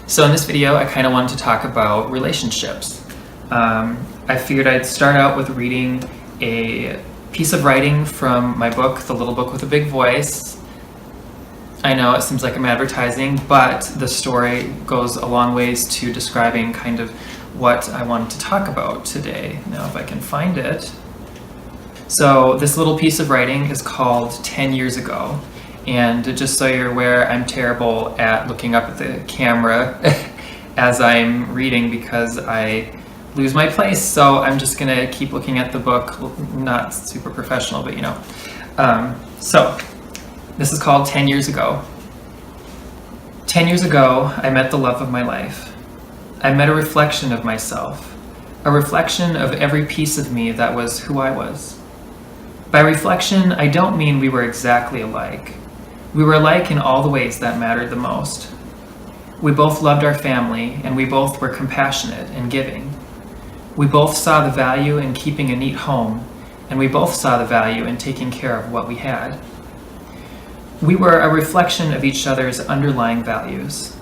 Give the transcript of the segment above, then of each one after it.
So in this video, I kind of wanted to talk about relationships. I figured I'd start out with reading a piece of writing from my book, The Little Book with a Big Voice. I know it seems like I'm advertising, but the story goes a long ways to describing kind of what I wanted to talk about today. Now, if I can find it. So this little piece of writing is called 10 Years Ago. And just so you're aware, I'm terrible at looking up at the camera as I'm reading because I lose my place. So I'm just gonna keep looking at the book, not super professional, but you know. So this is called 10 Years Ago. 10 years ago, I met the love of my life. I met a reflection of myself, a reflection of every piece of me that was who I was. By reflection, I don't mean we were exactly alike. We were alike in all the ways that mattered the most. We both loved our family, and we both were compassionate and giving. We both saw the value in keeping a neat home, and we both saw the value in taking care of what we had. We were a reflection of each other's underlying values.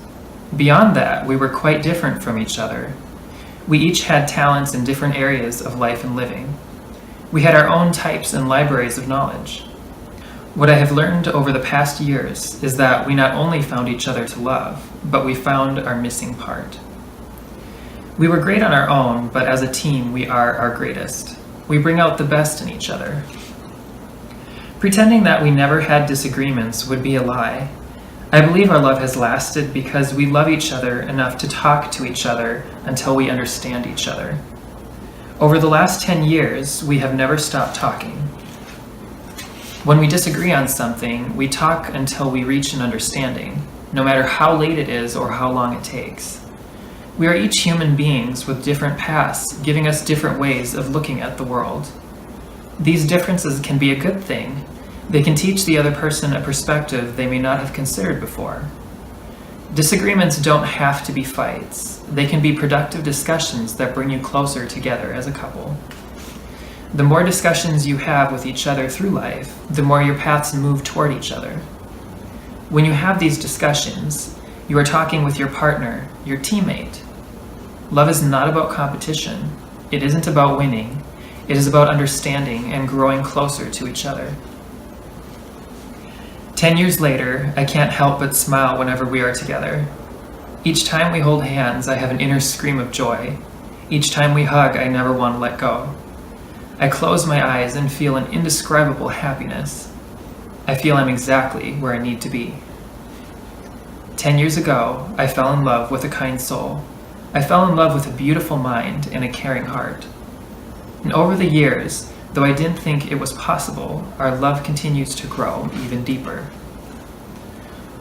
Beyond that, we were quite different from each other. We each had talents in different areas of life and living. We had our own types and libraries of knowledge. What I have learned over the past years is that we not only found each other to love, but we found our missing part. We were great on our own, but as a team, we are our greatest. We bring out the best in each other. Pretending that we never had disagreements would be a lie. I believe our love has lasted because we love each other enough to talk to each other until we understand each other. Over the last 10 years, we have never stopped talking. When we disagree on something, we talk until we reach an understanding, no matter how late it is or how long it takes. We are each human beings with different paths, giving us different ways of looking at the world. These differences can be a good thing. They can teach the other person a perspective they may not have considered before. Disagreements don't have to be fights. They can be productive discussions that bring you closer together as a couple. The more discussions you have with each other through life, the more your paths move toward each other. When you have these discussions, you are talking with your partner, your teammate. Love is not about competition. It isn't about winning. It is about understanding and growing closer to each other. 10 years later, I can't help but smile whenever we are together. Each time we hold hands, I have an inner scream of joy. Each time we hug, I never want to let go. I close my eyes and feel an indescribable happiness. I feel I'm exactly where I need to be. 10 years ago, I fell in love with a kind soul. I fell in love with a beautiful mind and a caring heart. And over the years, though I didn't think it was possible, our love continues to grow even deeper.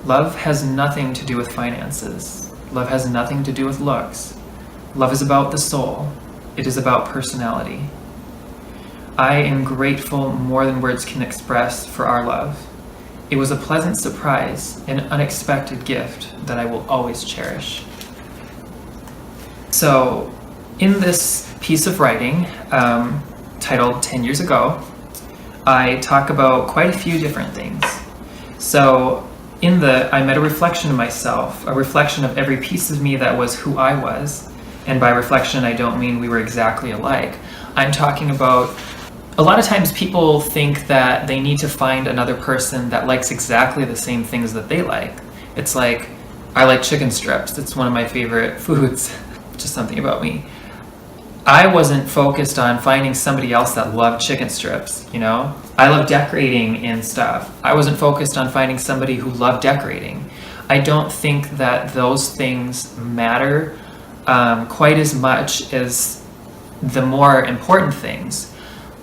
Love has nothing to do with finances. Love has nothing to do with looks. Love is about the soul. It is about personality. I am grateful more than words can express for our love. It was a pleasant surprise, an unexpected gift that I will always cherish. So, in this piece of writing, titled 10 Years Ago, I talk about quite a few different things. So, I met a reflection of myself, a reflection of every piece of me that was who I was. And by reflection, I don't mean we were exactly alike. I'm talking about, a lot of times people think that they need to find another person that likes exactly the same things that they like. It's like, I like chicken strips. It's one of my favorite foods. Just something about me. I wasn't focused on finding somebody else that loved chicken strips, you know? I love decorating and stuff. I wasn't focused on finding somebody who loved decorating. I don't think that those things matter quite as much as the more important things.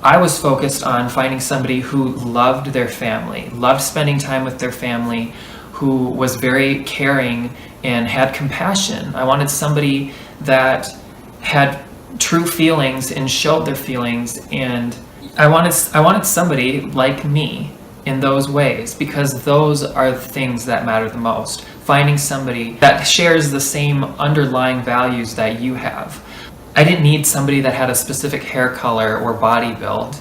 I was focused on finding somebody who loved their family, loved spending time with their family, who was very caring and had compassion. I wanted somebody that had true feelings and showed their feelings, and I wanted somebody like me in those ways, because those are the things that matter the most. Finding somebody that shares the same underlying values that you have. I didn't need somebody that had a specific hair color or body build.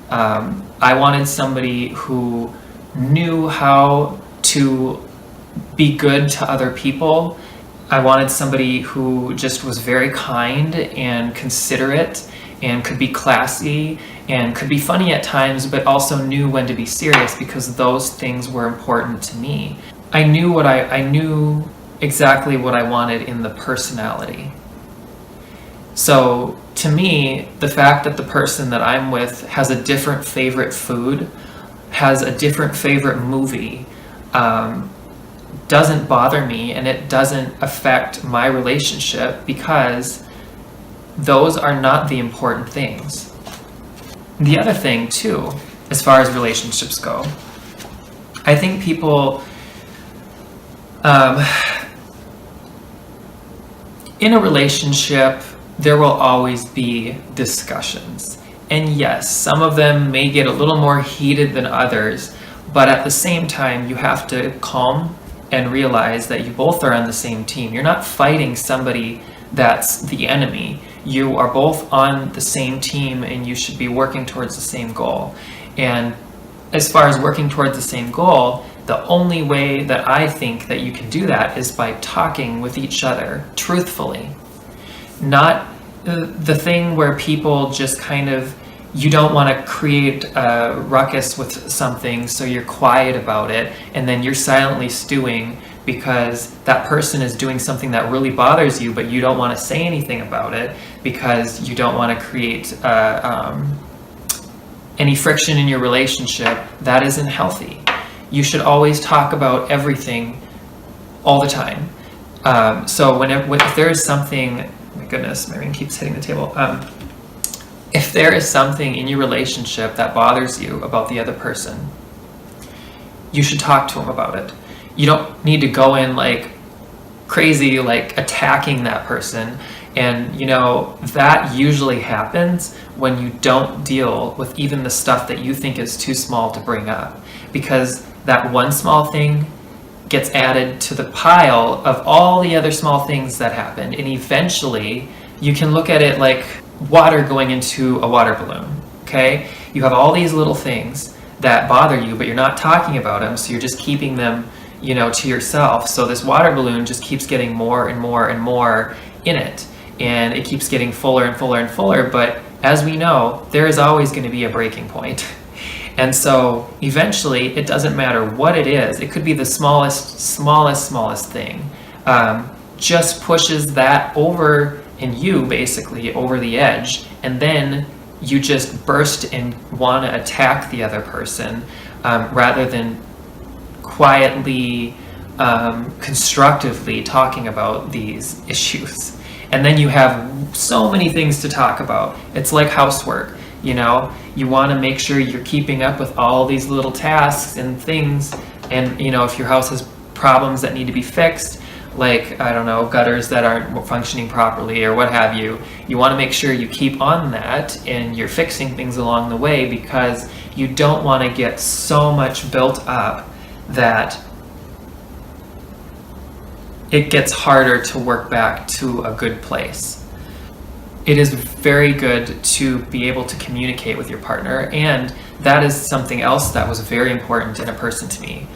I wanted somebody who knew how to be good to other people I wanted somebody who just was very kind and considerate and could be classy and could be funny at times, but also knew when to be serious, because those things were important to me. I knew exactly what I wanted in the personality. So to me, the fact that the person that I'm with has a different favorite food, has a different favorite movie, doesn't bother me, and it doesn't affect my relationship, because those are not the important things. The other thing too, as far as relationships go, I think people in a relationship, there will always be discussions. And yes, some of them may get a little more heated than others, but at the same time, you have to calm and realize that you both are on the same team. You're not fighting somebody that's the enemy. You are both on the same team, and you should be working towards the same goal. And as far as working towards the same goal, the only way that I think that you can do that is by talking with each other truthfully. Not the thing where people just kind of, you don't want to create a ruckus with something, so you're quiet about it, and then you're silently stewing because that person is doing something that really bothers you, but you don't want to say anything about it because you don't want to create any friction in your relationship. That isn't healthy. You should always talk about everything all the time. So if there is something, my goodness, my ring keeps hitting the table. If there is something in your relationship that bothers you about the other person, you should talk to them about it. You don't need to go in like crazy, like attacking that person. And that usually happens when you don't deal with even the stuff that you think is too small to bring up, because that one small thing gets added to the pile of all the other small things that happened. And eventually you can look at it like water going into a water balloon. Okay, you have all these little things that bother you, but you're not talking about them, so you're just keeping them to yourself. So this water balloon just keeps getting more and more and more in it, and it keeps getting fuller and fuller and fuller. But as we know, there is always going to be a breaking point. And so eventually, it doesn't matter what it is. It could be the smallest thing. Just pushes that over, and you basically over the edge, and then you just burst and want to attack the other person, rather than quietly, constructively talking about these issues. And then you have so many things to talk about. It's like housework. You want to make sure you're keeping up with all these little tasks and things. And if your house has problems that need to be fixed, like, I don't know, gutters that aren't functioning properly or what have you, you want to make sure you keep on that and you're fixing things along the way, because you don't want to get so much built up that it gets harder to work back to a good place. It is very good to be able to communicate with your partner, and that is something else that was very important in a person to me.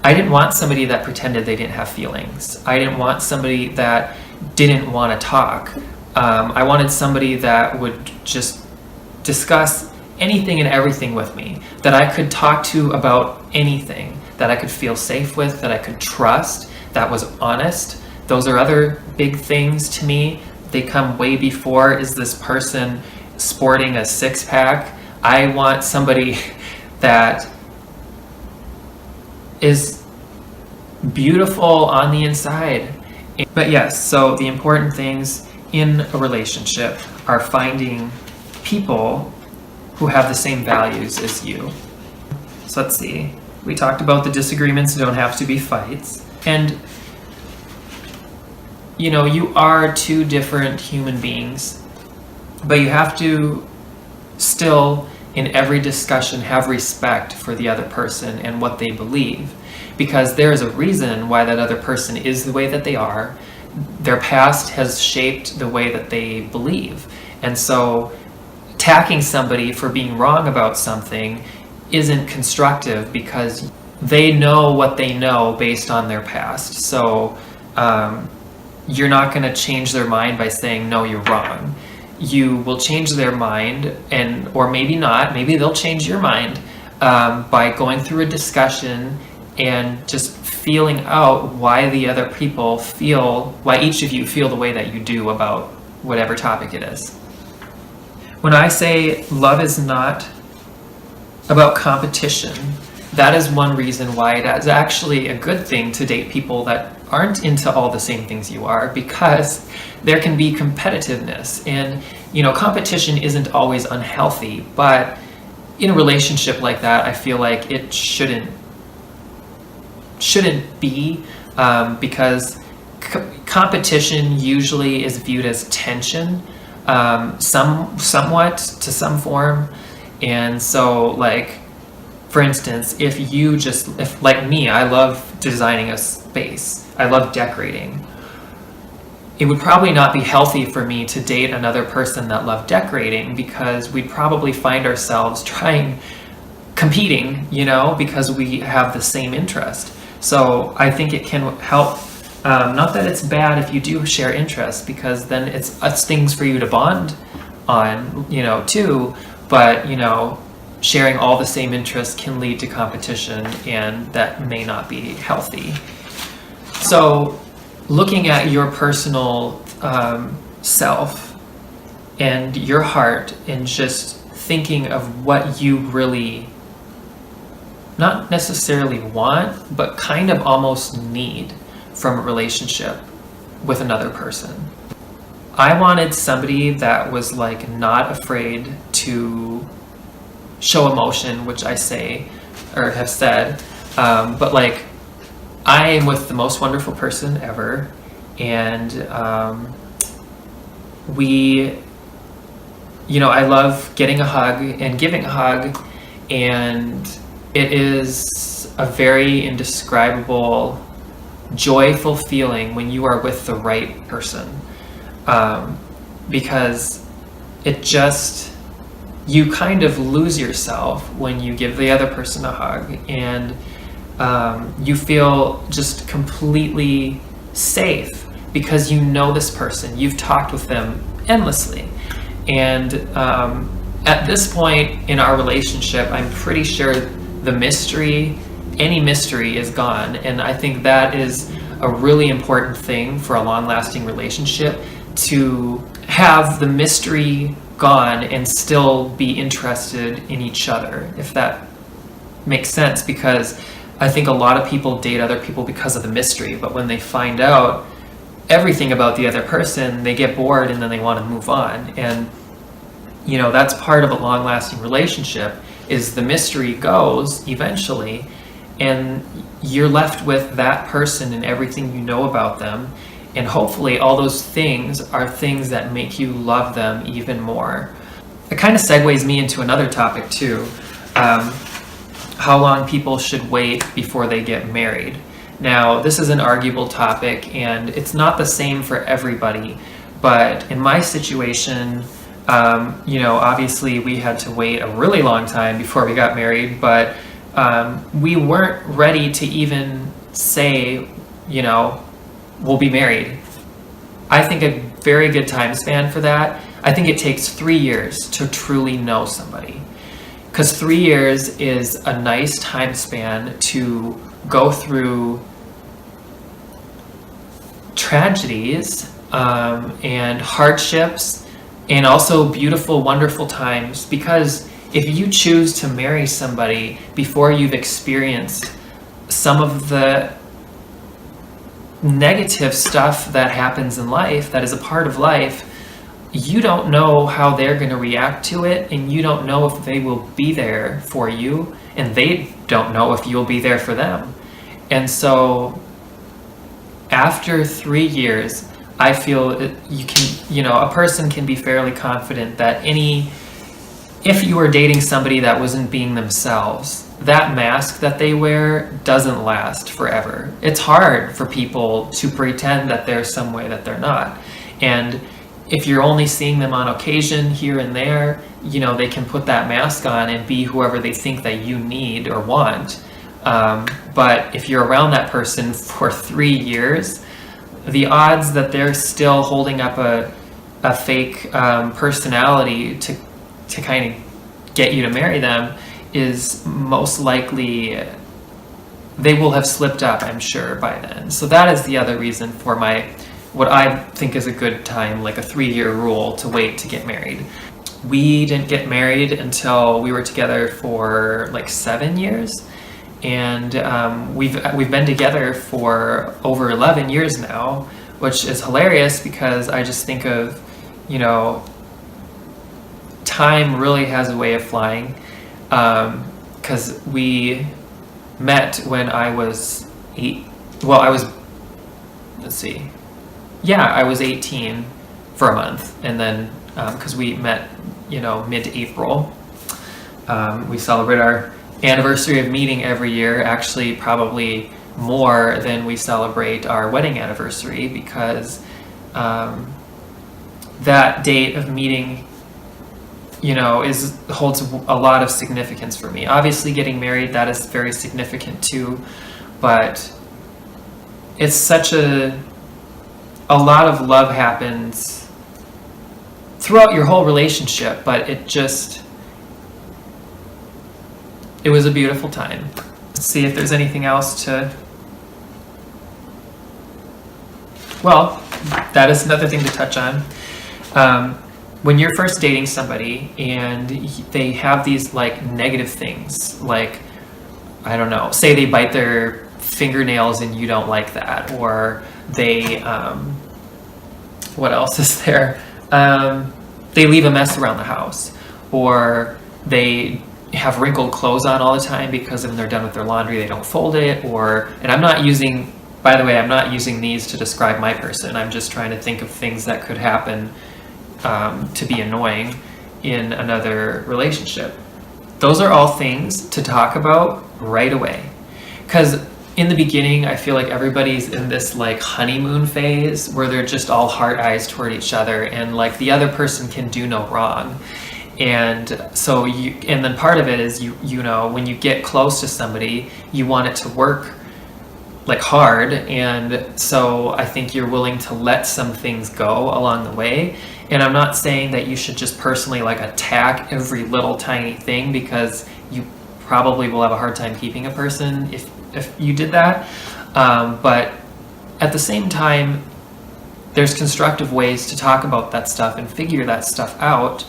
I didn't want somebody that pretended they didn't have feelings. I didn't want somebody that didn't want to talk. I wanted somebody that would just discuss anything and everything with me, that I could talk to about anything, that I could feel safe with, that I could trust, that was honest. Those are other big things to me. They come way before, is this person sporting a six-pack? I want somebody that is beautiful on the inside. But yes, so the important things in a relationship are finding people who have the same values as you. So let's see. We talked about the disagreements don't have to be fights. And you are two different human beings, but you have to still, in every discussion, have respect for the other person and what they believe, because there is a reason why that other person is the way that they are. Their past has shaped the way that they believe. And so attacking somebody for being wrong about something isn't constructive, because they know what they know based on their past. So you're not going to change their mind by saying, no, you're wrong. You will change their mind, or maybe not, maybe they'll change your mind by going through a discussion and just feeling out why the other people feel, why each of you feel the way that you do about whatever topic it is. When I say love is not about competition, that is one reason why it is actually a good thing to date people that aren't into all the same things you are, because there can be competitiveness, and competition isn't always unhealthy, but in a relationship like that, I feel like it shouldn't be, because competition usually is viewed as tension, somewhat to some form. And so, like, for instance, if like me, I love designing a space, I love decorating, it would probably not be healthy for me to date another person that loved decorating, because we'd probably find ourselves competing, because we have the same interest. So I think it can help, not that it's bad if you do share interests, because then it's things for you to bond on, too, but sharing all the same interests can lead to competition, and that may not be healthy. So looking at your personal self and your heart, and just thinking of what you really not necessarily want, but kind of almost need from a relationship with another person. I wanted somebody that was like not afraid to show emotion, which I say or have said, but like, I am with the most wonderful person ever, and I love getting a hug and giving a hug, and it is a very indescribable, joyful feeling when you are with the right person, because you kind of lose yourself when you give the other person a hug, and you feel just completely safe because you know this person, you've talked with them endlessly, and at this point in our relationship, I'm pretty sure any mystery is gone, and I think that is a really important thing for a long-lasting relationship, to have the mystery gone and still be interested in each other, if that makes sense, because I think a lot of people date other people because of the mystery, but when they find out everything about the other person, they get bored and then they want to move on. And that's part of a long-lasting relationship, is the mystery goes eventually, and you're left with that person and everything you know about them, and hopefully all those things are things that make you love them even more. It kind of segues me into another topic too, how long people should wait before they get married. Now, this is an arguable topic, and it's not the same for everybody, but in my situation, obviously we had to wait a really long time before we got married, but we weren't ready to even say, we'll be married. I think a very good time span for that, I think it takes 3 years to truly know somebody. Because 3 years is a nice time span to go through tragedies and hardships, and also beautiful, wonderful times. Because if you choose to marry somebody before you've experienced some of the negative stuff that happens in life, that is a part of life, you don't know how they're going to react to it, and you don't know if they will be there for you, and they don't know if you'll be there for them. And so after 3 years, I feel a person can be fairly confident that if you are dating somebody that wasn't being themselves, that mask that they wear doesn't last forever. It's hard for people to pretend that they're some way that they're not. And if you're only seeing them on occasion here and there, they can put that mask on and be whoever they think that you need or want. But if you're around that person for 3 years, the odds that they're still holding up a fake personality to kind of get you to marry them is most likely they will have slipped up, I'm sure, by then. So that is the other reason for what I think is a good time, like a 3-year rule to wait to get married. We didn't get married until we were together for like 7 years, and we've been together for over 11 years now, which is hilarious because I just think of, you know, time really has a way of flying, because we met when I was 8. Well, I was, let's see, yeah, I was 18 for a month, and then because we met, you know, mid-April. We celebrate our anniversary of meeting every year, actually probably more than we celebrate our wedding anniversary, because that date of meeting, you know, holds a lot of significance for me. Obviously getting married, that is very significant too, but it's such a lot of love happens throughout your whole relationship, but it was a beautiful time. Let's see if there's anything else well, that is another thing to touch on. When you're first dating somebody and they have these like negative things, like, I don't know, say they bite their fingernails and you don't like that, or they, what else is there? They leave a mess around the house, or they have wrinkled clothes on all the time because when they're done with their laundry they don't fold it, and I'm not using, by the way, I'm not using these to describe my person. I'm just trying to think of things that could happen to be annoying in another relationship. Those are all things to talk about right away, because in the beginning I feel like everybody's in this like honeymoon phase where they're just all heart eyes toward each other, and like the other person can do no wrong. And so and then part of it is you know, when you get close to somebody, you want it to work like hard, and so I think you're willing to let some things go along the way. And I'm not saying that you should just personally like attack every little tiny thing, because you probably will have a hard time keeping a person if you did that. But at the same time, there's constructive ways to talk about that stuff and figure that stuff out,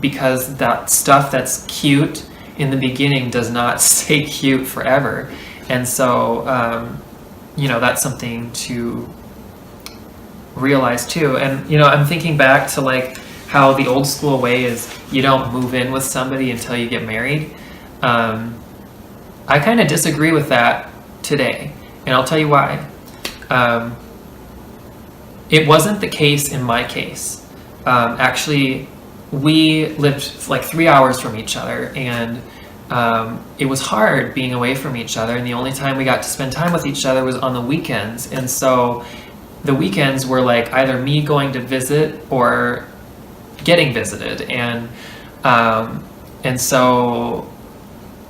because that stuff that's cute in the beginning does not stay cute forever. And so, you know, that's something to realize too. And, you know, I'm thinking back to like how the old school way is you don't move in with somebody until you get married. I kind of disagree with that today, and I'll tell you why. It wasn't the case in my case. Actually, we lived like 3 hours from each other, and it was hard being away from each other, and the only time we got to spend time with each other was on the weekends. And so the weekends were like either me going to visit or getting visited, and so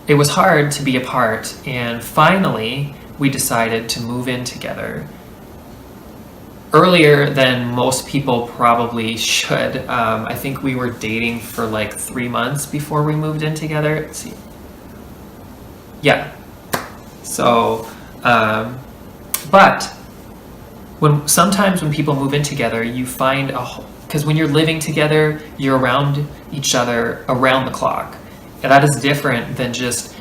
it was hard to be apart. And finally we decided to move in together earlier than most people probably should. I think we were dating for like 3 months before we moved in together. Let's see. Yeah. So, but sometimes when people move in together, you find because when you're living together, you're around each other around the clock. And that is different than just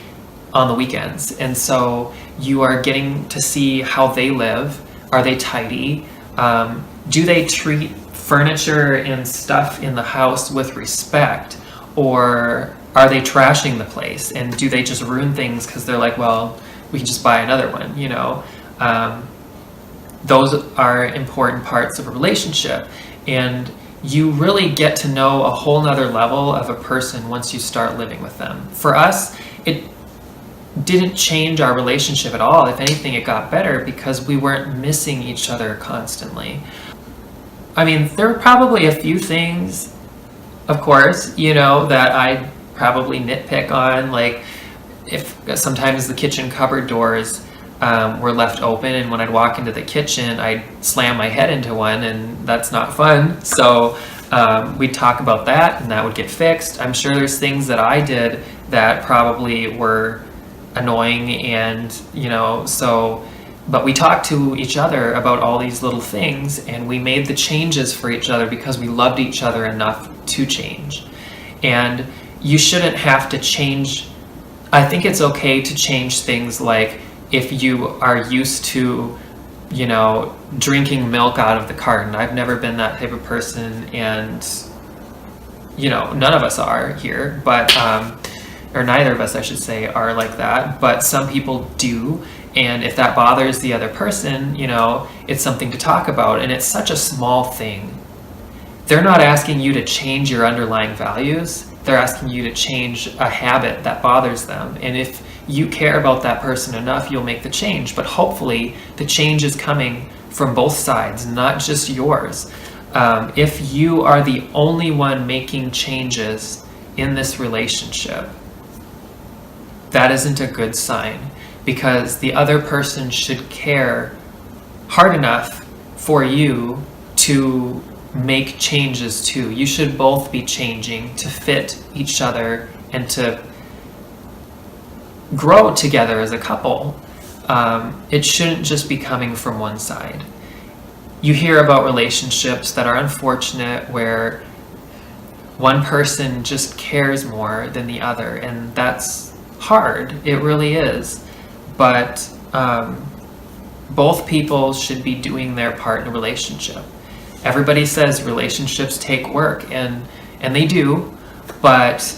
on the weekends. And so you are getting to see how they live. Are they tidy? Do they treat furniture and stuff in the house with respect? Or are they trashing the place? And do they just ruin things because they're like, well, we can just buy another one, you know? Those are important parts of a relationship. And you really get to know a whole nother level of a person once you start living with them. For us, it didn't change our relationship at all. If anything, it got better because we weren't missing each other constantly. I mean, there were probably a few things, of course, you know, that I probably nitpick on, like if sometimes the kitchen cupboard doors were left open, and when I'd walk into the kitchen, I'd slam my head into one, and that's not fun. So we'd talk about that, and that would get fixed. I'm sure there's things that I did that probably were annoying, and but we talked to each other about all these little things, and we made the changes for each other because we loved each other enough to change. And you shouldn't have to change. I think it's okay to change things, like if you are used to, drinking milk out of the carton. I've never been that type of person, and, none of us are here, but, or neither of us, I should say, are like that, but some people do. And if that bothers the other person, it's something to talk about, and it's such a small thing. They're not asking you to change your underlying values. They're asking you to change a habit that bothers them. And if you care about that person enough, you'll make the change. But hopefully the change is coming from both sides, not just yours. If you are the only one making changes in this relationship, that isn't a good sign, because the other person should care hard enough for you to make changes too. You should both be changing to fit each other and to grow together as a couple. It shouldn't just be coming from one side. You hear about relationships that are unfortunate where one person just cares more than the other, and that's hard. It really is. But both people should be doing their part in a relationship. Everybody says relationships take work, and they do, but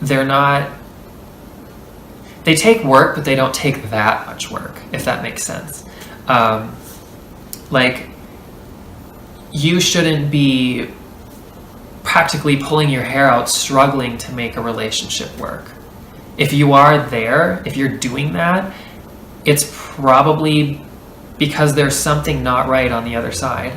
they're not. They take work, but they don't take that much work, if that makes sense. Like, you shouldn't be practically pulling your hair out, struggling to make a relationship work. If you are there, if you're doing that, it's probably because there's something not right on the other side.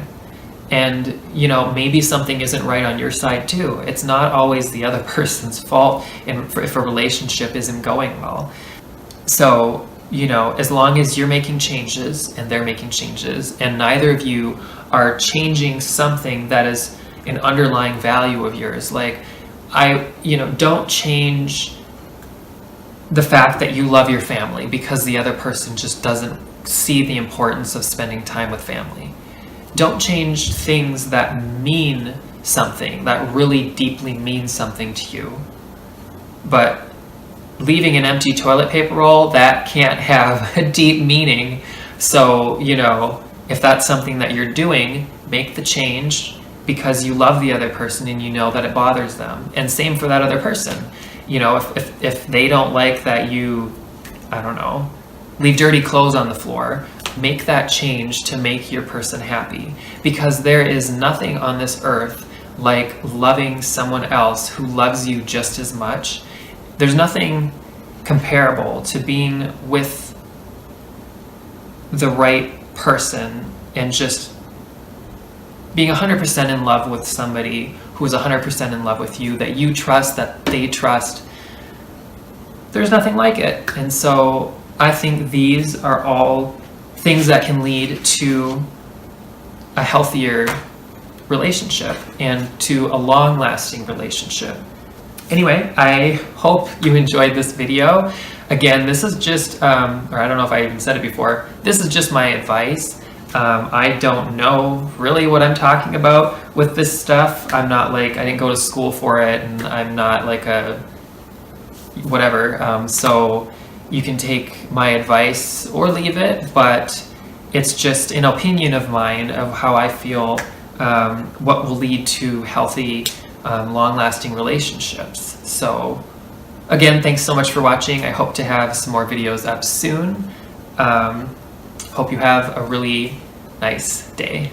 And, maybe something isn't right on your side too. It's not always the other person's fault if a relationship isn't going well. So, as long as you're making changes and they're making changes, and neither of you are changing something that is an underlying value of yours, like, don't change the fact that you love your family because the other person just doesn't see the importance of spending time with family. Don't change things that mean something, that really deeply mean something to you. But leaving an empty toilet paper roll, that can't have a deep meaning. So, if that's something that you're doing, make the change because you love the other person and you know that it bothers them. And same for that other person. If they don't like that you, leave dirty clothes on the floor, make that change to make your person happy. Because there is nothing on this earth like loving someone else who loves you just as much. There's nothing comparable to being with the right person and just being 100% in love with somebody who is 100% in love with you, that you trust, that they trust. There's nothing like it. And so I think these are all things that can lead to a healthier relationship and to a long-lasting relationship. Anyway, I hope you enjoyed this video. Again, this is just, or I don't know if I even said it before, this is just my advice. I don't know really what I'm talking about with this stuff. I'm not I didn't go to school for it, and I'm not like a whatever. So you can take my advice or leave it, but it's just an opinion of mine of how I feel what will lead to healthy, long-lasting relationships. So again, thanks so much for watching. I hope to have some more videos up soon. Hope you have a really nice day.